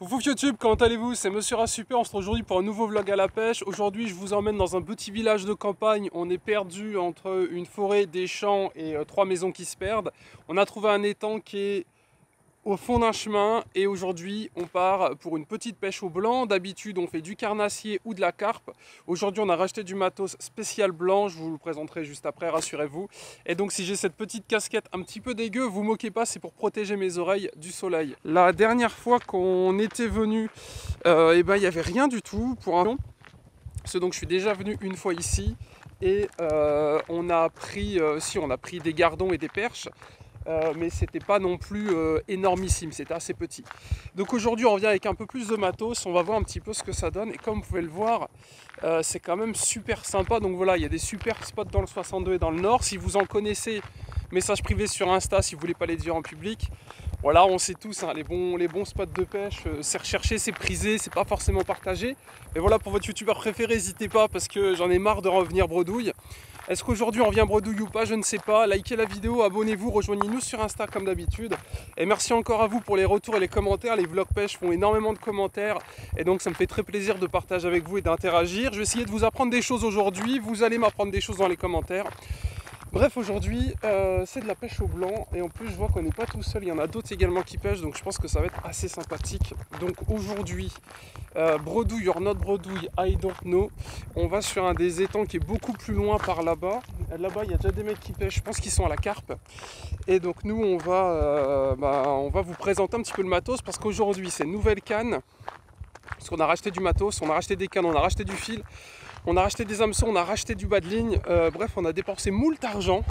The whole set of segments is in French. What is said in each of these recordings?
Coucou YouTube, comment allez-vous? C'est Monsieur Rassuper, on se retrouve aujourd'hui pour un nouveau vlog à la pêche. Aujourd'hui je vous emmène dans un petit village de campagne. On est perdu entre une forêt, des champs et trois maisons qui se perdent. On a trouvé un étang qui est au fond d'un chemin et aujourd'hui on part pour une petite pêche au blanc. D'habitude on fait du carnassier ou de la carpe. Aujourd'hui on a racheté du matos spécial blanc, je vous le présenterai juste après, rassurez-vous. Et donc si j'ai cette petite casquette un petit peu dégueu, vous moquez pas, c'est pour protéger mes oreilles du soleil. La dernière fois qu'on était venu, et ben il n'y avait rien du tout pour un long. Donc je suis déjà venu une fois ici et on a pris des gardons et des perches. Mais c'était pas non plus énormissime, c'était assez petit. Donc aujourd'hui on revient avec un peu plus de matos, on va voir un petit peu ce que ça donne. Et comme vous pouvez le voir, c'est quand même super sympa. Donc voilà, il y a des super spots dans le 62 et dans le nord. Si vous en connaissez, message privé sur Insta si vous voulez pas les dire en public. Voilà, on sait tous, hein, les bons spots de pêche, c'est recherché, c'est prisé, c'est pas forcément partagé. Mais voilà, pour votre youtubeur préféré, n'hésitez pas parce que j'en ai marre de revenir bredouille. Est-ce qu'aujourd'hui on revient bredouille ou pas? Je ne sais pas. Likez la vidéo, abonnez-vous, rejoignez-nous sur Insta comme d'habitude. Et merci encore à vous pour les retours et les commentaires. Les vlogs pêche font énormément de commentaires. Et donc ça me fait très plaisir de partager avec vous et d'interagir. Je vais essayer de vous apprendre des choses aujourd'hui. Vous allez m'apprendre des choses dans les commentaires. Bref, aujourd'hui, c'est de la pêche au blanc. Et en plus, je vois qu'on n'est pas tout seul. Il y en a d'autres également qui pêchent. Donc je pense que ça va être assez sympathique. Donc aujourd'hui, bredouille or not bredouille, I don't know. On va sur un des étangs qui est beaucoup plus loin par là-bas. Là-bas, il y a déjà des mecs qui pêchent. Je pense qu'ils sont à la carpe. Et donc nous, on va vous présenter un petit peu le matos. Parce qu'aujourd'hui, c'est nouvelle canne. Parce qu'on a racheté du matos, on a racheté des cannes, on a racheté du fil. On a racheté des hameçons, on a racheté du bas de ligne, bref on a dépensé moult argent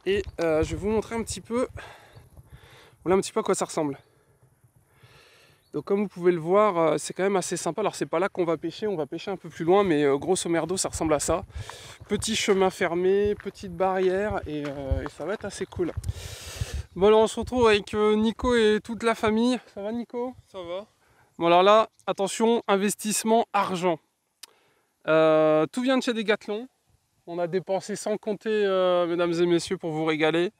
et je vais vous montrer un petit peu, voilà un petit peu à quoi ça ressemble. Donc comme vous pouvez le voir, c'est quand même assez sympa. Alors c'est pas là qu'on va pêcher, on va pêcher un peu plus loin, mais grosso merdo ça ressemble à ça. Petit chemin fermé, petite barrière et ça va être assez cool. Bon alors on se retrouve avec Nico et toute la famille. Ça va Nico? Ça va. Bon alors là, attention, investissement argent. Tout vient de chez Decathlon. On a dépensé sans compter, mesdames et messieurs, pour vous régaler.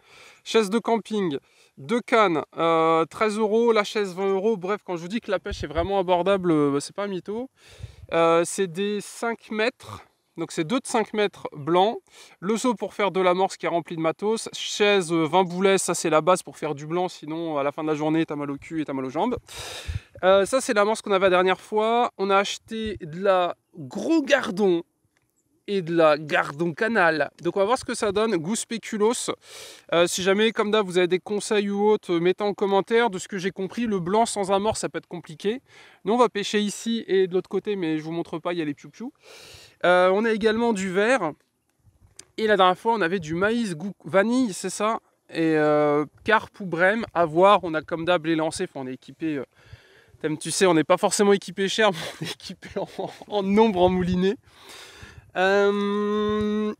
Chaise de camping, 2 cannes, 13 €, la chaise 20 €. Bref, quand je vous dis que la pêche est vraiment abordable, c'est pas un mytho. C'est des 5 mètres. Donc c'est 2 de 5 mètres blancs. Le seau pour faire de l'amorce qui est rempli de matos. Chaise 20 boulets, ça c'est la base pour faire du blanc. Sinon à la fin de la journée t'as mal au cul et t'as mal aux jambes. Ça c'est l'amorce qu'on avait la dernière fois. On a acheté de la gros gardon et de la gardon canal. Donc on va voir ce que ça donne, goût spéculoos. Si jamais comme d'hab vous avez des conseils ou autres, mettez en commentaire. De ce que j'ai compris, le blanc sans amorce ça peut être compliqué. Nous on va pêcher ici et de l'autre côté, mais je vous montre pas, il y a les piou-piou. On a également du vert. Et la dernière fois on avait du maïs goût vanille, c'est ça. Et carpe ou brème, à voir. On a comme d'hab les lancers, on est équipé. Tu sais, on n'est pas forcément équipé cher, mais on est équipé en nombre en moulinet.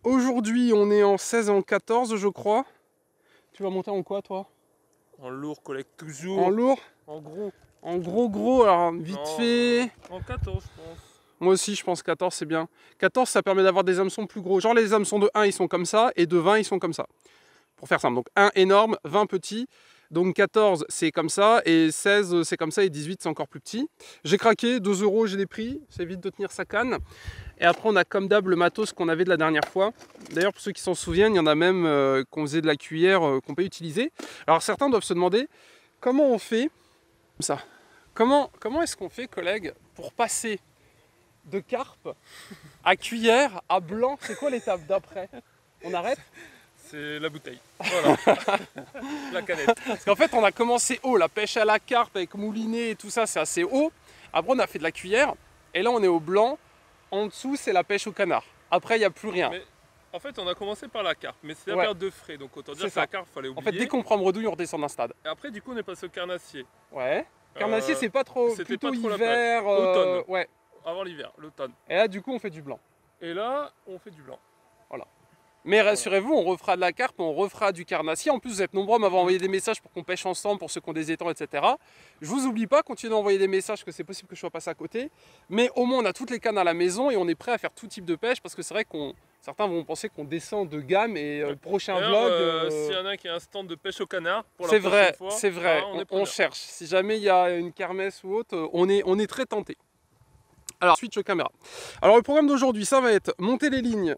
Aujourd'hui, on est en 16 et en 14, je crois. Tu vas monter en quoi, toi? En lourd, collecte toujours. En lourd? En gros. En gros, alors vite fait. En 14, je pense. Moi aussi, je pense 14, c'est bien. 14, ça permet d'avoir des hameçons plus gros. Genre, les hameçons de 1, ils sont comme ça, et de 20, ils sont comme ça. Pour faire simple. Donc, 1 énorme, 20 petits. Donc 14 c'est comme ça, et 16 c'est comme ça, et 18 c'est encore plus petit. J'ai craqué, 2 €, j'ai des prix, c'est vite de tenir sa canne. Et après on a comme d'hab le matos qu'on avait de la dernière fois. D'ailleurs pour ceux qui s'en souviennent, il y en a même qu'on faisait de la cuillère qu'on peut utiliser. Alors certains doivent se demander comment on fait ça. Comment est-ce qu'on fait, collègues, pour passer de carpe à cuillère à blanc? C'est quoi l'étape d'après? On arrête? C'est la bouteille. Voilà. La canette. Parce qu'en fait, on a commencé haut, la pêche à la carpe avec moulinet et tout ça, c'est assez haut. Après, on a fait de la cuillère. Et là, on est au blanc. En dessous, c'est la pêche au canard. Après, il n'y a plus rien. Mais, en fait, on a commencé par la carpe. Mais c'est la Ouais. perte de frais. Donc, autant dire que ça. la carpe, fallait En oublier. fait, dès qu'on prend bredouille, on redescend d'un stade. Et après, du coup, on est passé au carnassier. Ouais. Carnassier, c'est pas trop. C'était Plutôt pas trop la hiver. période. Automne. Ouais. Avant l'hiver, l'automne. Et là, du coup, on fait du blanc. Et là, on fait du blanc. Mais rassurez-vous, on refera de la carpe, on refera du carnassier. En plus, vous êtes nombreux à m'avoir envoyé des messages pour qu'on pêche ensemble, pour ceux qui ont des étangs, etc. Je vous oublie pas, continuez à envoyer des messages, que c'est possible que je sois passé à côté. Mais au moins, on a toutes les cannes à la maison et on est prêt à faire tout type de pêche, parce que c'est vrai qu'on certains vont penser qu'on descend de gamme et le prochain vlog... S'il y en a qui a un stand de pêche au canard, pour la c'est prochaine vrai, fois, c'est vrai, on cherche. Si jamais il y a une kermesse ou autre, on est très tenté. Alors, switch caméra. Alors, le programme d'aujourd'hui, ça va être monter les lignes.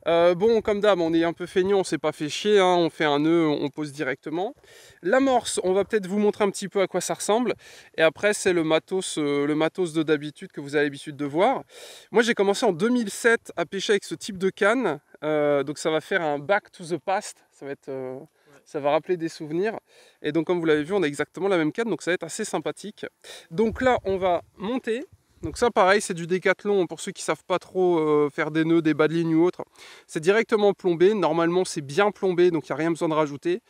Bon, comme d'hab, on est un peu feignant, on s'est pas fait chier, hein, on fait un nœud, on pose directement. L'amorce, on va peut-être vous montrer un petit peu à quoi ça ressemble. Et après, c'est le matos de d'habitude que vous avez l'habitude de voir. Moi, j'ai commencé en 2007 à pêcher avec ce type de canne. Donc, ça va faire un back to the past. Ça va être... ça va rappeler des souvenirs. Et donc, comme vous l'avez vu, on a exactement la même canne, donc ça va être assez sympathique. Donc là, on va monter. Donc ça, pareil, c'est du Décathlon. Pour ceux qui ne savent pas trop faire des nœuds, des bas de ligne ou autre, c'est directement plombé. Normalement, c'est bien plombé, donc il n'y a rien besoin de rajouter.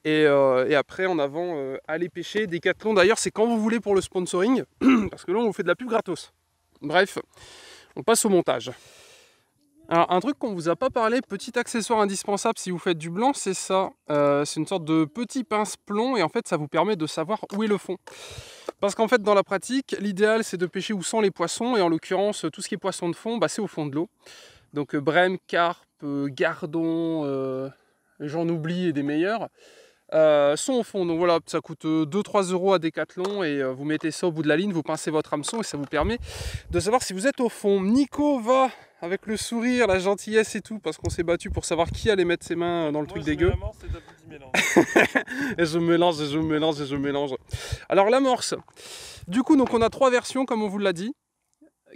Et après, en avant, aller pêcher. Décathlon, d'ailleurs, c'est quand vous voulez pour le sponsoring, parce que là, on vous fait de la pub gratos. Bref, on passe au montage. Alors, un truc qu'on ne vous a pas parlé, petit accessoire indispensable si vous faites du blanc, c'est ça. C'est une sorte de petit pince-plomb et en fait, ça vous permet de savoir où est le fond. Parce qu'en fait, dans la pratique, l'idéal, c'est de pêcher où sont les poissons. Et en l'occurrence, tout ce qui est poisson de fond, bah, c'est au fond de l'eau. Donc, brème, carpe, gardon, j'en oublie et des meilleurs, sont au fond. Donc voilà, ça coûte 2-3 € à Décathlon et vous mettez ça au bout de la ligne, vous pincez votre hameçon et ça vous permet de savoir si vous êtes au fond. Nico va avec le sourire, la gentillesse et tout, parce qu'on s'est battu pour savoir qui allait mettre ses mains dans le truc dégueu. Et je mélange, et je mélange, et je mélange. Alors l'amorce, du coup, donc on a 3 versions comme on vous l'a dit.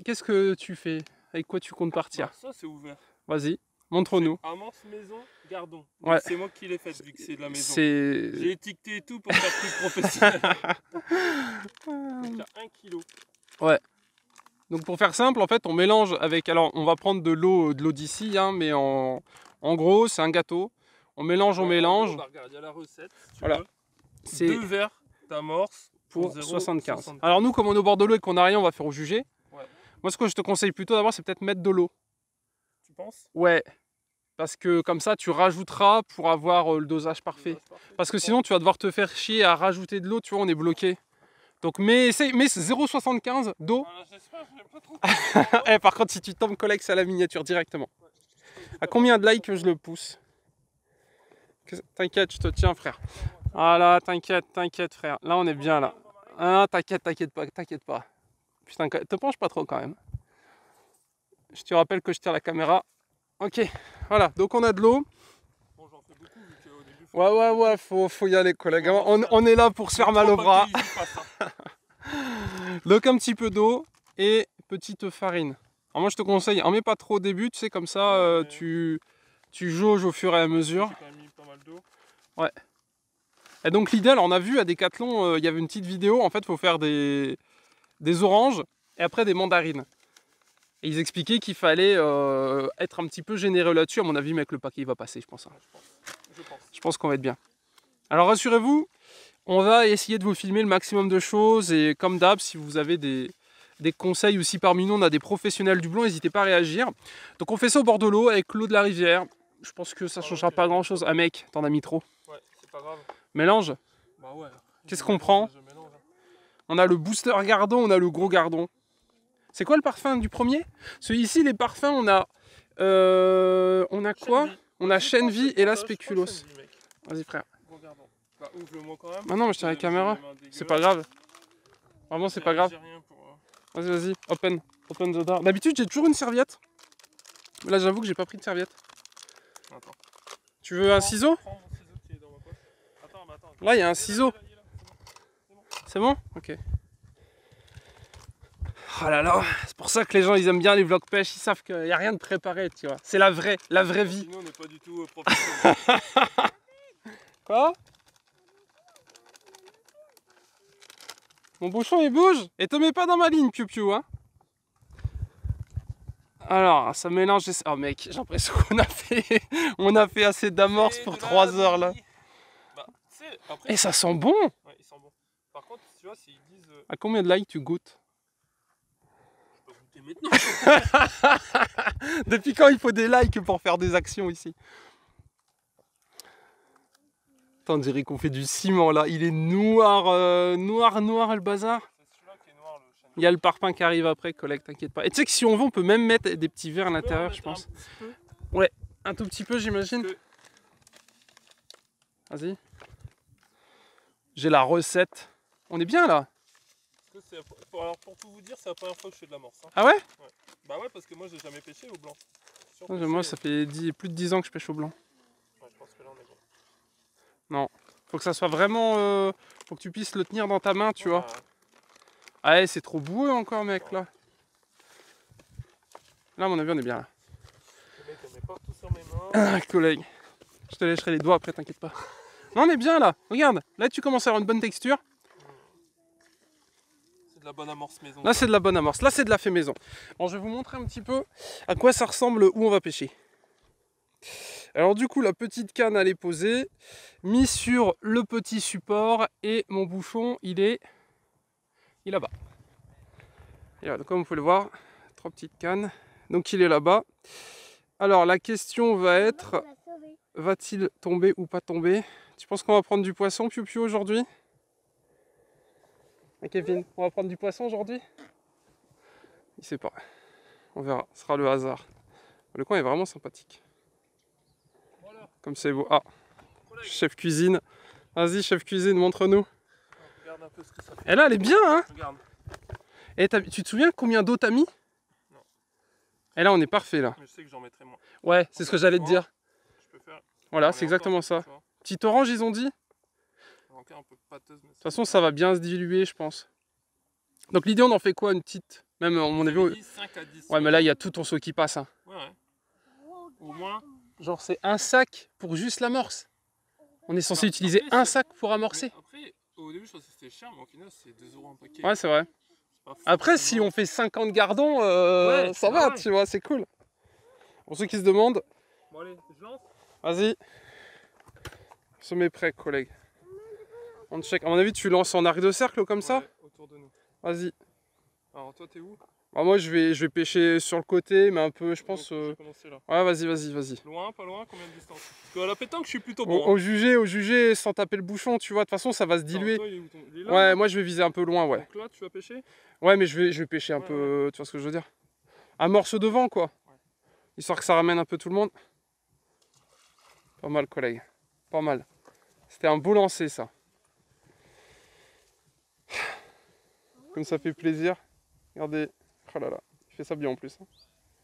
Qu'est-ce que tu fais? Avec quoi tu comptes partir? Ça c'est ouvert. Vas-y, montre-nous. Amorce maison, gardon. Ouais. C'est moi qui l'ai fait vu que c'est de la maison. C'est... J'ai étiqueté et tout pour faire plus professionnel. Donc il y a 1 kg. Ouais. Donc pour faire simple, en fait, on mélange avec... Alors, on va prendre de l'eau d'ici, hein, mais en gros, c'est un gâteau. On mélange, on mélange. Bah, regarde, il y a la recette. Si voilà. C'est 2 verres d'amorce pour 75. Alors nous, comme on est au bord de l'eau et qu'on n'a rien, on va faire au jugé. Ouais. Moi, ce que je te conseille plutôt d'abord, c'est peut-être mettre de l'eau. Tu penses? Ouais. Parce que comme ça, tu rajouteras pour avoir le dosage parfait. Parce que sinon, tu vas devoir te faire chier à rajouter de l'eau, tu vois, on est bloqué. Donc, mais 0,75 d'eau. Eh, par contre, si tu tombes, collègue, c'est à la miniature directement. À combien de likes je le pousse? T'inquiète, je te tiens, frère. Voilà, t'inquiète, frère. Là, on est bien, là. Ah, t'inquiète pas. Putain, te penche pas trop, quand même. Je te rappelle que je tire la caméra. Ok, voilà. Donc, on a de l'eau. Bon, j'en fais beaucoup, vu qu'au début... Ouais, faut y aller, collègue. On est là pour se faire mal au bras. Donc, un petit peu d'eau et petite farine. Alors, moi, je te conseille, en mets pas trop au début, tu sais, comme ça, tu jauges au fur et à mesure. J'ai quand même mis pas mal d'eau. Ouais. Et donc l'idéal, on a vu à Décathlon, il y avait une petite vidéo, en fait, il faut faire des oranges et après des mandarines. Et ils expliquaient qu'il fallait être un petit peu généreux là-dessus. À mon avis, mec, le paquet il va passer, je pense. Hein. Je pense qu'on va être bien. Alors rassurez-vous, on va essayer de vous filmer le maximum de choses. Et comme d'hab, si vous avez des conseils aussi parmi nous, on a des professionnels du blanc, n'hésitez pas à réagir. Donc on fait ça au bord de l'eau avec l'eau de la rivière. Je pense que ça ne changera pas grand-chose. Ah mec, t'en as mis trop. Ouais, c'est pas grave. Mélange. Bah ouais. Qu'est-ce qu'on prend? On a le booster gardon, on a le gros gardon. C'est quoi le parfum du premier? Celui-ci, les parfums, on a quoi? On a chêne vie et la spéculoos. Vas-y frère. Bah ouvre-le-moi quand même. Ah non, mais je tiens la caméra. C'est pas grave. Vraiment, c'est pas grave. Vas-y, open the door. D'habitude, j'ai toujours une serviette. Là, j'avoue que j'ai pas pris de serviette. Attends. Tu veux un ciseau? Là, il y a un ciseau. C'est bon? Ok. Oh là là, c'est pour ça que les gens ils aiment bien les vlogs pêche, ils savent qu'il n'y a rien de préparé, tu vois. C'est la vraie vie. Sinon, on n'est pas du tout professionnels. Quoi? Mon bouchon il bouge? Et te mets pas dans ma ligne, piou-piou, hein. Alors, ça mélange... Oh mec, j'ai l'impression qu'on a fait assez d'amorce pour 3 heures là. Bah, après, et ça sent bon. Ouais, il sent bon. Par contre, tu vois, s'ils disent... À combien de likes tu goûtes? Je peux goûter maintenant. Depuis quand il faut des likes pour faire des actions ici? Attends, on dirait qu'on fait du ciment là. Il est noir, noir le bazar. C'est celui-là qui est noir, le chêne. Il y a le parpaing qui arrive après, collègue, t'inquiète pas. Et tu sais que si on veut, on peut même mettre des petits verres à l'intérieur, je pense. Ouais, un tout petit peu, j'imagine. Vas-y. J'ai la recette. On est bien là. Alors pour tout vous dire, c'est la première fois que je fais de l'amorce. Hein. Ah ouais? Bah ouais, parce que moi j'ai jamais pêché au blanc. Moi, ça fait plus de 10 ans que je pêche au blanc. Ouais, je pense que là on est bon. Non. Faut que ça soit vraiment... faut que tu puisses le tenir dans ta main, tu vois. Ouais. Ah ouais, c'est trop boueux encore, mec, là. Là, à mon avis, on est bien là. Le mec, on met partout sur mes mains. Ah, collègue. Je te lècherai les doigts après, t'inquiète pas. Non, on est bien là. Regarde, là, tu commences à avoir une bonne texture. C'est de la bonne amorce maison. Là, c'est de la bonne amorce. Là, c'est de la fait maison. Bon, je vais vous montrer un petit peu à quoi ça ressemble où on va pêcher. Alors du coup, la petite canne, elle est posée, mise sur le petit support et mon bouchon, il est là-bas. Et voilà, donc comme vous pouvez le voir, 3 petites cannes. Donc il est là-bas. Alors la question va être, va-t-il tomber ou pas tomber? Tu penses qu'on va prendre du poisson, Piu Piu, aujourd'hui? Et Kevin, on va prendre du poisson aujourd'hui? Il sait pas. On verra, ce sera le hasard. Le coin est vraiment sympathique. Voilà. Comme c'est beau. Ah, chef cuisine. Vas-y, chef cuisine, montre-nous. Regarde un peu ce que ça fait. Et là, elle est bien, hein? Regarde. Et tu te souviens combien d'eau t'as mis? Non. Et là, on est parfait, là. Mais je sais que j'en mettrai moins. Ouais, c'est ce que j'allais te dire. Je peux faire... Voilà, c'est exactement ça. Petite orange, ils ont dit? Encore un peu pâteuse. De toute façon, ça va bien se diluer, je pense. Donc l'idée, on en fait quoi? Une petite? Même, à mon avis... 5 à 10. Ouais, mais là, il y a tout ton seau qui passe, hein. Ouais. Au moins... Genre, c'est un sac pour juste l'amorce. On est censé utiliser un sac pour amorcer. Après, au début, je pensais que c'était cher, mais au final, c'est 2 € un paquet. Ouais, c'est vrai. Après, si on fait 50 gardons, ça va, tu vois, c'est cool. Pour ceux qui se demandent... Bon, allez, je lance. Vas-y. Se met prêt, collègue. On check. À mon avis, tu lances en arc de cercle comme ça? Autour de nous. Vas-y. Alors, toi, t'es où? Bah, moi, je vais pêcher sur le côté, mais un peu, je pense... J'ai commencé là. Ouais, vas-y. Loin, pas loin, combien de distance? Parce qu'à la pétanque, je suis plutôt Au bon. juger, sans taper le bouchon, tu vois. De toute façon, ça va se diluer. Toi, il est où il est là, Ouais, moi, je vais viser un peu loin, ouais. Donc là, tu vas pêcher? Ouais, mais je vais pêcher un peu, tu vois ce que je veux dire? Amorce devant, quoi. Ouais. Histoire que ça ramène un peu tout le monde. Pas mal, collègue. Pas mal. C'était un beau lancer, ça. Comme ça fait plaisir. Regardez. Oh là là. Il fait ça bien en plus.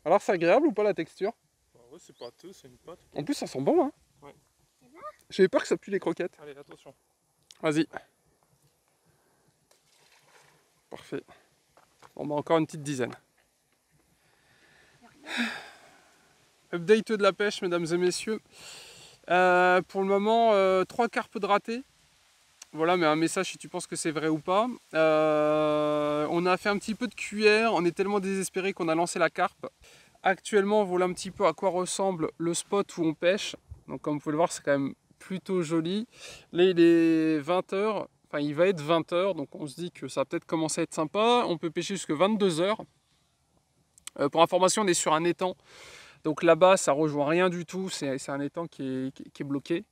Alors, c'est agréable ou pas la texture? Bah ouais, c'est pâteux, c'est une pâte. En plus, ça sent bon, hein? Ouais. J'avais peur que ça pue les croquettes. Allez, attention. Vas-y. Parfait. Bon, bah, encore une petite dizaine. Update de la pêche, mesdames et messieurs. Pour le moment, 3 carpes de ratés. Voilà, mais un message si tu penses que c'est vrai ou pas. On a fait un petit peu de cuillère, on est tellement désespéré qu'on a lancé la carpe. Actuellement, voilà un petit peu à quoi ressemble le spot où on pêche. Donc comme vous pouvez le voir, c'est quand même plutôt joli. Là, il est 20h, enfin il va être 20h, donc on se dit que ça va peut-être commencer à être sympa. On peut pêcher jusqu'à 22h. Pour information, on est sur un étang. Donc là-bas, ça rejoint rien du tout, c'est un étang qui est bloqué.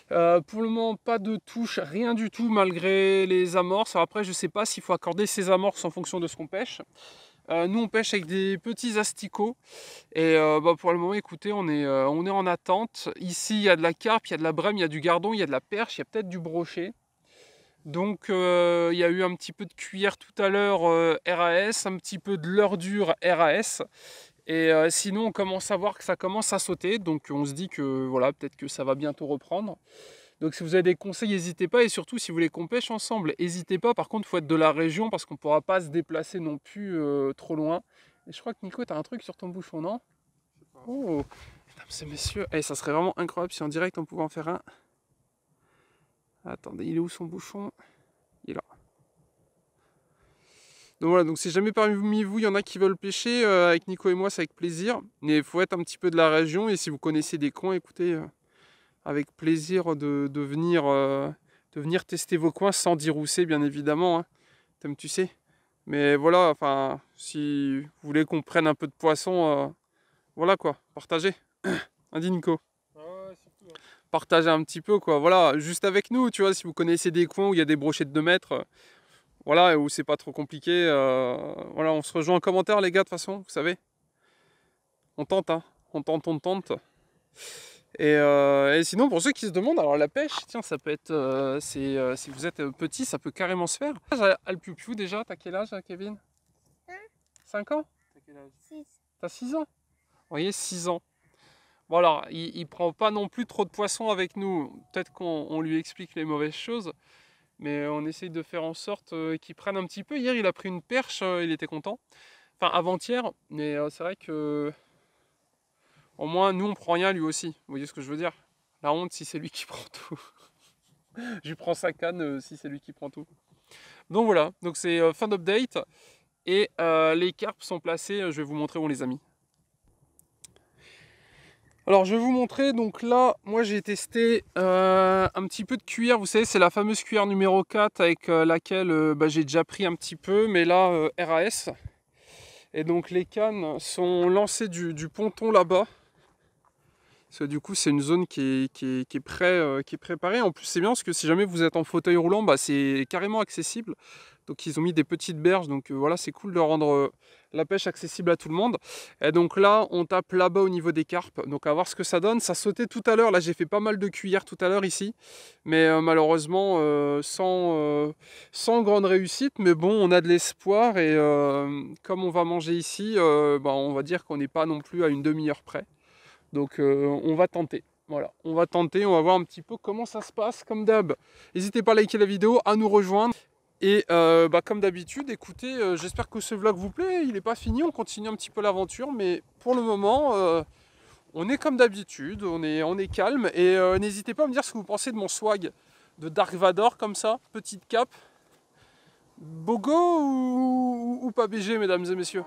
Pour le moment, pas de touche, rien du tout malgré les amorces. Alors après, je ne sais pas s'il faut accorder ces amorces en fonction de ce qu'on pêche. Nous, on pêche avec des petits asticots. Et pour le moment, écoutez, on est en attente. Ici, il y a de la carpe, il y a de la brème, il y a du gardon, il y a de la perche, il y a peut-être du brochet. Donc, il y a eu un petit peu de cuillère tout à l'heure RAS, un petit peu de leurre dure RAS. Et sinon, on commence à voir que ça commence à sauter. Donc, on se dit que voilà, peut-être que ça va bientôt reprendre. Donc, si vous avez des conseils, n'hésitez pas. Et surtout, si vous voulez qu'on pêche ensemble, n'hésitez pas. Par contre, il faut être de la région parce qu'on ne pourra pas se déplacer non plus trop loin. Et je crois que Nico, tu as un truc sur ton bouchon, non? Oh, mesdames et messieurs. Eh, ça serait vraiment incroyable si en direct on pouvait en faire un. Attendez, il est où son bouchon? Il est là. Donc voilà, donc si jamais parmi vous, il y en a qui veulent pêcher, avec Nico et moi, c'est avec plaisir. Mais il faut être un petit peu de la région. Et si vous connaissez des coins, écoutez, avec plaisir de venir tester vos coins sans dirousser, bien évidemment. Hein. Comme tu sais. Mais voilà, enfin, si vous voulez qu'on prenne un peu de poisson, voilà quoi, partagez. Hein, dit Nico. Ah ouais, surtout. Hein. Partagez un petit peu quoi, voilà, juste avec nous, tu vois, si vous connaissez des coins où il y a des brochets de 2 mètres, voilà, où c'est pas trop compliqué, voilà, on se rejoint en commentaire les gars, de toute façon, vous savez. On tente, hein, on tente. Et sinon, pour ceux qui se demandent, alors la pêche, tiens, ça peut être, si vous êtes petit, ça peut carrément se faire. Al Piu Piu déjà, t'as quel âge, Kevin? 5 ans? T'as quel âge? 6. T'as 6 ans? Vous voyez, 6 ans. Bon alors, il prend pas non plus trop de poissons avec nous. Peut-être qu'on lui explique les mauvaises choses, mais on essaye de faire en sorte qu'il prenne un petit peu. Hier, il a pris une perche, il était content. Enfin, avant-hier, mais c'est vrai que au moins, nous, on prend rien, lui aussi. Vous voyez ce que je veux dire? La honte, si c'est lui qui prend tout. Je lui prends sa canne si c'est lui qui prend tout. Donc voilà, donc c'est fin d'update. Et les carpes sont placées, je vais vous montrer où on les a mis. Alors je vais vous montrer, donc là, moi j'ai testé un petit peu de cuillère. Vous savez, c'est la fameuse cuillère numéro 4 avec laquelle j'ai déjà pris un petit peu, mais là, RAS. Et donc les cannes sont lancées du ponton là-bas. Parce que du coup, c'est une zone qui est préparée. En plus, c'est bien parce que si jamais vous êtes en fauteuil roulant, c'est carrément accessible. Donc, ils ont mis des petites berges. Donc, voilà, c'est cool de rendre la pêche accessible à tout le monde. Et donc là, on tape là-bas au niveau des carpes. Donc, à voir ce que ça donne. Ça sautait tout à l'heure. Là, j'ai fait pas mal de cuillères tout à l'heure ici. Mais malheureusement, sans grande réussite. Mais bon, on a de l'espoir. Et comme on va manger ici, on va dire qu'on n'est pas non plus à une demi-heure près. Donc on va tenter, voilà, on va tenter, on va voir un petit peu comment ça se passe comme d'hab. N'hésitez pas à liker la vidéo, à nous rejoindre. Et comme d'habitude, écoutez, j'espère que ce vlog vous plaît, il n'est pas fini, on continue un petit peu l'aventure, mais pour le moment, on est comme d'habitude, on est calme. Et n'hésitez pas à me dire ce que vous pensez de mon swag de Dark Vador, comme ça, petite cape. Bogo ou pas BG, mesdames et messieurs?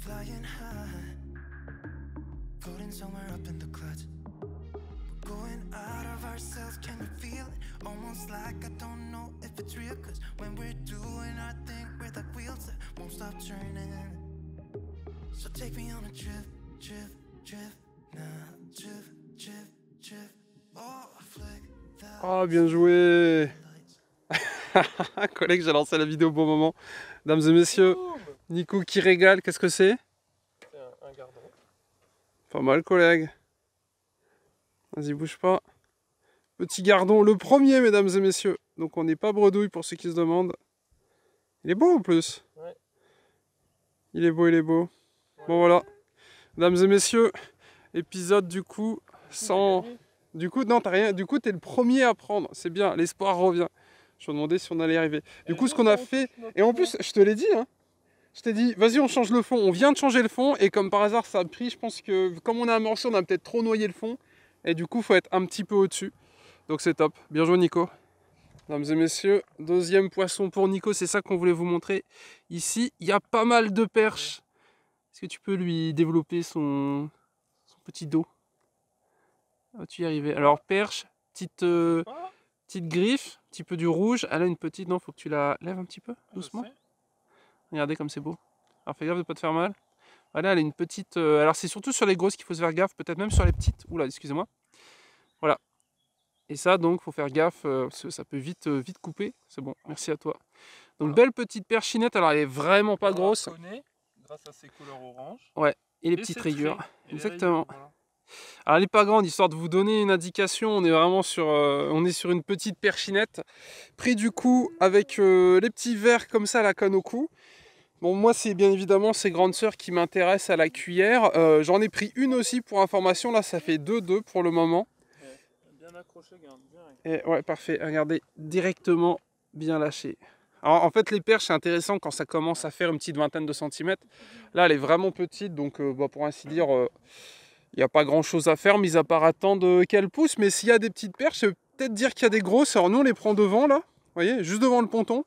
Flying high, floating somewhere up in the clouds. We're going out of ourselves, can you feel it? Almost like I don't know if it's real. Cause when we're doing our thing, we're the wheels that won't stop turning. So take me on a trip, now, trip. Oh, flick that. Oh, bien joué. Collègue, j'ai lancé la vidéo au bon moment. Mesdames et messieurs, Nico qui régale, qu'est-ce que c'est? C'est un gardon. Pas mal, collègue. Vas-y, bouge pas. Petit gardon, le premier, mesdames et messieurs. Donc on n'est pas bredouille pour ceux qui se demandent. Il est beau en plus. Ouais. Il est beau. Ouais. Bon voilà. Mesdames et messieurs, épisode du coup sans... Du coup, non, t'as rien. Du coup, t'es le premier à prendre. C'est bien, l'espoir revient. Je me demandais si on allait y arriver. Du coup, ce qu'on a fait... Et en plus, je te l'ai dit, hein. Je t'ai dit, vas-y, on change le fond. On vient de changer le fond. Et comme par hasard, ça a pris. Je pense que comme on a amorcé, on a peut-être trop noyé le fond. Et du coup, il faut être un petit peu au-dessus. Donc c'est top. Bien joué, Nico. Mesdames et messieurs, deuxième poisson pour Nico. C'est ça qu'on voulait vous montrer. Ici, il y a pas mal de perches. Est-ce que tu peux lui développer son petit dos? Vas-tu y arriver? Alors, perche, petite griffe, un petit peu du rouge. Elle a une petite, non, faut que tu la lèves un petit peu, doucement. Regardez comme c'est beau. Alors, fais gaffe de ne pas te faire mal. Voilà, elle a une petite... alors, c'est surtout sur les grosses qu'il faut se faire gaffe, peut-être même sur les petites. Oula, excusez-moi. Voilà. Et ça, donc, faut faire gaffe, parce que ça peut vite couper. C'est bon, merci à toi. Donc, voilà. Belle petite perchinette. Alors, elle est vraiment pas grosse. Grâce à ses couleurs orange. Ouais, et les petites rayures. Exactement. Voilà. Alors elle n'est pas grande, histoire de vous donner une indication, on est vraiment sur, une petite perchinette. Pris du coup avec les petits verres comme ça à la canne au cou. Bon, moi c'est bien évidemment ces grandes sœurs qui m'intéressent à la cuillère. J'en ai pris une aussi pour information, là ça fait 2 pour le moment. Ouais, bien accroché, bien. Et ouais, parfait, regardez, directement bien lâché. Alors, en fait les perches c'est intéressant quand ça commence à faire une petite vingtaine de centimètres. Là elle est vraiment petite, donc pour ainsi dire... il n'y a pas grand chose à faire, mis à part attendre qu'elle pousse. Mais s'il y a des petites perches, ça veut peut-être dire qu'il y a des grosses. Alors nous, on les prend devant, là. Vous voyez, juste devant le ponton.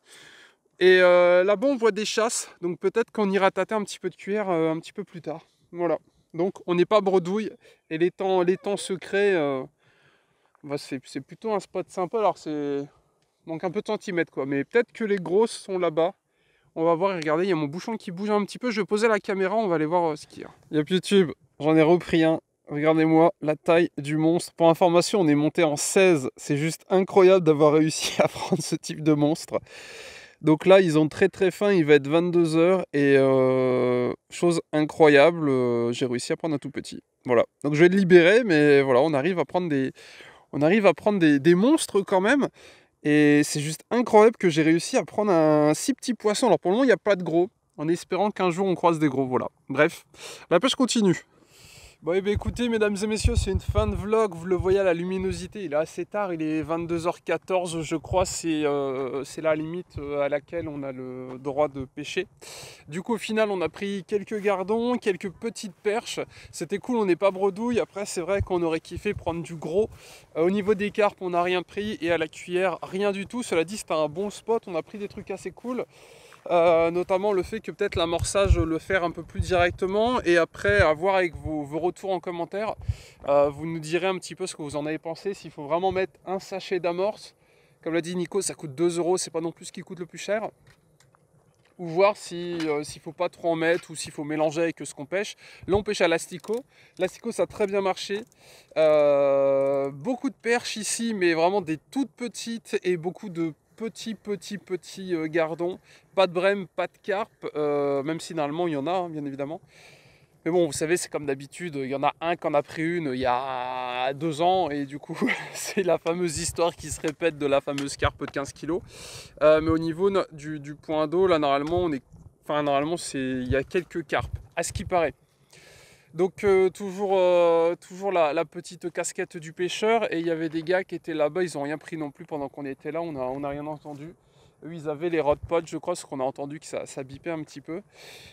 Et là-bas, on voit des chasses, donc peut-être qu'on ira tâter un petit peu de cuillère un petit peu plus tard. Voilà. Donc, on n'est pas bredouille. Et les temps secrets, bah, c'est plutôt un spot sympa. Alors, c'est donc un peu de centimètres, quoi. Mais peut-être que les grosses sont là-bas. On va voir et regardez, il y a mon bouchon qui bouge un petit peu. Je vais poser la caméra, on va aller voir ce qu'il y a. Yep, YouTube, j'en ai repris un. Regardez-moi la taille du monstre. Pour information, on est monté en 16. C'est juste incroyable d'avoir réussi à prendre ce type de monstre. Donc là, ils ont très très faim. Il va être 22 h. Et chose incroyable, j'ai réussi à prendre un tout petit. Voilà. Donc je vais le libérer, mais voilà, on arrive à prendre des monstres quand même. Et c'est juste incroyable que j'ai réussi à prendre un si petit poisson. Alors pour le moment, il n'y a pas de gros, en espérant qu'un jour on croise des gros. Voilà. Bref, la pêche continue. Bon, et bien écoutez, mesdames et messieurs, c'est une fin de vlog. Vous le voyez à la luminosité, il est assez tard, il est 22 h 14, je crois. C'est la limite à laquelle on a le droit de pêcher. Du coup, au final, on a pris quelques gardons, quelques petites perches. C'était cool, on n'est pas bredouille. Après, c'est vrai qu'on aurait kiffé prendre du gros. Au niveau des carpes, on n'a rien pris. Et à la cuillère, rien du tout. Cela dit, c'était un bon spot. On a pris des trucs assez cool. Notamment le fait que peut-être l'amorçage le faire un peu plus directement, et après à voir avec vos retours en commentaire, vous nous direz un petit peu ce que vous en avez pensé, s'il faut vraiment mettre un sachet d'amorce, comme l'a dit Nico, ça coûte 2 €, c'est pas non plus ce qui coûte le plus cher, ou voir s'il faut pas trop en mettre, ou s'il faut mélanger avec ce qu'on pêche. Là on pêche à l'asticot, ça a très bien marché, beaucoup de perches ici, mais vraiment des toutes petites, et beaucoup de petits gardons, pas de brème, pas de carpe, même si normalement il y en a, hein, bien évidemment. Mais bon, vous savez, c'est comme d'habitude, il y en a un qui en a pris une il y a 2 ans, et du coup, c'est la fameuse histoire qui se répète de la fameuse carpe de 15 kg. Mais au niveau du point d'eau, là, normalement, il y a quelques carpes, à ce qui paraît. Donc toujours la petite casquette du pêcheur, et il y avait des gars qui étaient là-bas, ils n'ont rien pris non plus pendant qu'on était là, on a rien entendu. Eux ils avaient les rod pods, je crois, parce qu'on a entendu que ça bipait un petit peu.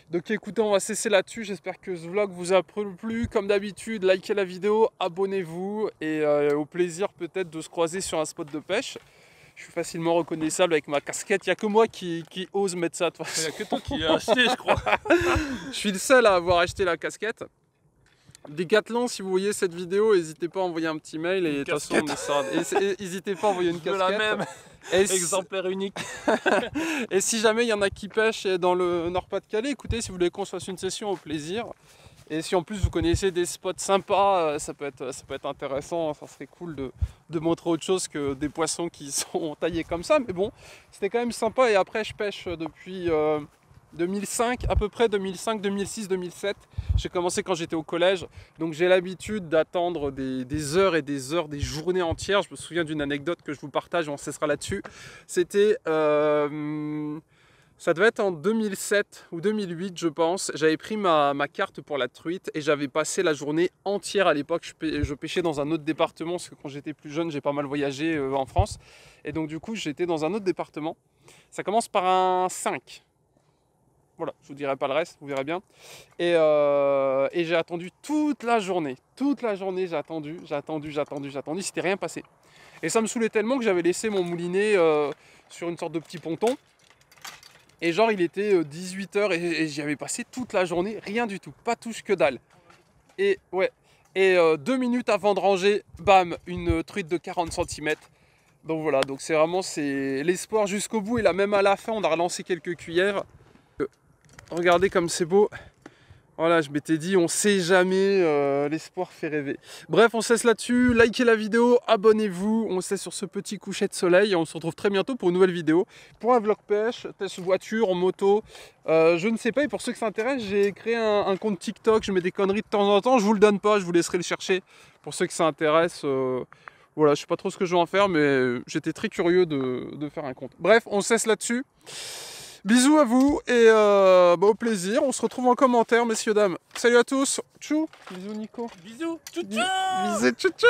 Donc écoutez, on va cesser là-dessus, j'espère que ce vlog vous a plu. Comme d'habitude, likez la vidéo, abonnez-vous, et au plaisir peut-être de se croiser sur un spot de pêche. Je suis facilement reconnaissable avec ma casquette, il n'y a que moi qui ose mettre ça de toute façon. Il n'y a que toi qui l'as acheté, je crois. Je suis le seul à avoir acheté la casquette. Decathlon, si vous voyez cette vidéo, n'hésitez pas à envoyer un petit mail, et de toute façon on essaiera. N'hésitez pas à envoyer une casquette. La même. Exemplaire unique. Et si jamais il y en a qui pêchent dans le Nord-Pas-de-Calais, écoutez, si vous voulez qu'on se fasse une session, au plaisir. Et si en plus vous connaissez des spots sympas, ça peut être intéressant, ça serait cool de montrer autre chose que des poissons qui sont taillés comme ça. Mais bon, c'était quand même sympa, et après je pêche depuis 2005, à peu près 2005, 2006, 2007. J'ai commencé quand j'étais au collège, donc j'ai l'habitude d'attendre des heures et des heures, des journées entières. Je me souviens d'une anecdote que je vous partage, on cessera là-dessus. C'était, ça devait être en 2007 ou 2008, je pense. J'avais pris ma carte pour la truite, et j'avais passé la journée entière à l'époque. Je pêchais dans un autre département, parce que quand j'étais plus jeune, j'ai pas mal voyagé en France. Et donc du coup, j'étais dans un autre département. Ça commence par un 5. Voilà, je vous dirai pas le reste, vous verrez bien. Et j'ai attendu toute la journée. Toute la journée, j'ai attendu. Il s'était rien passé. Et ça me saoulait tellement que j'avais laissé mon moulinet sur une sorte de petit ponton. Et genre, il était 18 h, et j'y avais passé toute la journée, rien du tout. Pas touche que dalle. Et ouais. Et 2 minutes avant de ranger, bam, une truite de 40 cm. Donc voilà, donc c'est vraiment l'espoir jusqu'au bout. Et là, même à la fin, on a relancé quelques cuillères. Regardez comme c'est beau. Voilà, je m'étais dit, on sait jamais, l'espoir fait rêver. Bref, on cesse là-dessus. Likez la vidéo, abonnez-vous. On cesse sur ce petit coucher de soleil, et on se retrouve très bientôt pour une nouvelle vidéo. Pour un vlog pêche, test voiture, en moto, je ne sais pas. Et pour ceux qui s'intéressent, j'ai créé un compte TikTok. Je mets des conneries de temps en temps. Je vous le donne pas, je vous laisserai le chercher. Pour ceux qui s'intéressent, voilà, je sais pas trop ce que je vais en faire, mais j'étais très curieux de faire un compte. Bref, on cesse là-dessus. Bisous à vous, et au plaisir. On se retrouve en commentaire, messieurs, dames. Salut à tous. Tchou. Bisous, Nico. Bisous. Tchou, tchou. Bisous, tchou, tchou.